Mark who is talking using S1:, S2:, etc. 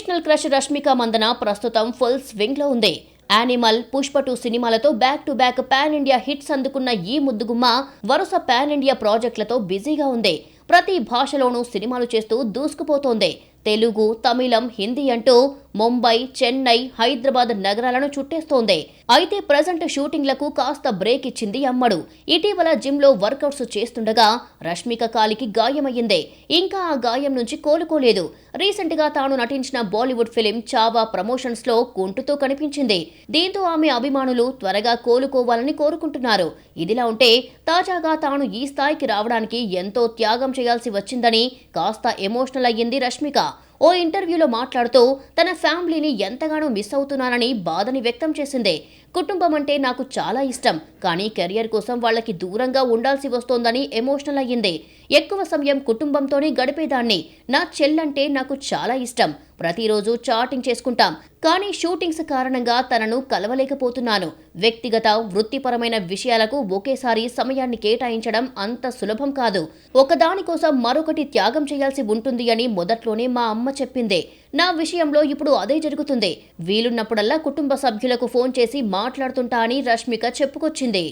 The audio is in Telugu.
S1: నేషనల్ క్రష్ రష్మిక మందన ప్రస్తుతం ఫుల్ స్వింగ్ లో ఉంది. యానిమల్, పుష్ప 2 సినిమాలతో back to back pan India hits అందుకున్న ఈ ముద్దుగుమ్మ వరుస పాన్ ఇండియా ప్రాజెక్టులతో బిజీగా ఉంది. ప్రతి భాషలోనూ సినిమాలు చేస్తూ దూసుకుపోతోంది. తెలుగు, తమిళం, హిందీ అంటూ ముంబై, చెన్నై, హైదరాబాద్ నగరాలను చుట్టేస్తోంది. అయితే ప్రజెంట్ షూటింగ్లకు కాస్త బ్రేక్ ఇచ్చింది అమ్మడు. ఇటీవల జిమ్ లో వర్కౌట్స్ చేస్తుండగా రష్మిక కాలికి గాయమయ్యింది. ఇంకా ఆ గాయం నుంచి కోలుకోలేదు. రీసెంట్ గా తాను నటించిన బాలీవుడ్ ఫిలిం చావా ప్రమోషన్స్ లో కుంటుతూ కనిపించింది. దీంతో ఆమె అభిమానులు త్వరగా కోలుకోవాలని కోరుకుంటున్నారు. ఇదిలా ఉంటే తాజాగా తాను ఈ స్థాయికి రావడానికి ఎంతో త్యాగం చేయాల్సి వచ్చిందని కాస్త ఎమోషనల్ అయ్యింది రష్మిక. ఓ ఇంటర్వ్యూలో మాట్లాడుతూ తన ఫ్యామిలీని ఎంతగానో మిస్ అవుతున్నానని బాధని వ్యక్తం చేసింది. కుటుంబం అంటే నాకు చాలా ఇష్టం, కానీ కెరియర్ కోసం వాళ్ళకి దూరంగా ఉండాల్సి వస్తోందని ఎమోషనల్ అయ్యింది. ఎక్కువ సమయం కుటుంబంతోనే గడిపేదాన్ని. నా చెల్లంటే నాకు చాలా ఇష్టం. ప్రతిరోజు చాటింగ్ చేసుకుంటాం, కానీ షూటింగ్స్ కారణంగా తనను కలవలేకపోతున్నాను. వ్యక్తిగత, వృత్తిపరమైన విషయాలకు ఒకేసారి సమయాన్ని కేటాయించడం అంత సులభం కాదు. ఒకదానికోసం మరొకటి త్యాగం చేయాల్సి ఉంటుంది అని మొదట్లోనే మా అమ్మ చెప్పింది. నా విషయంలో ఇప్పుడు అదే జరుగుతుంది. వీలున్నప్పుడల్లా కుటుంబ సభ్యులకు ఫోన్ చేసి మాట్లాడుతుంటా అని రష్మిక చెప్పుకొచ్చింది.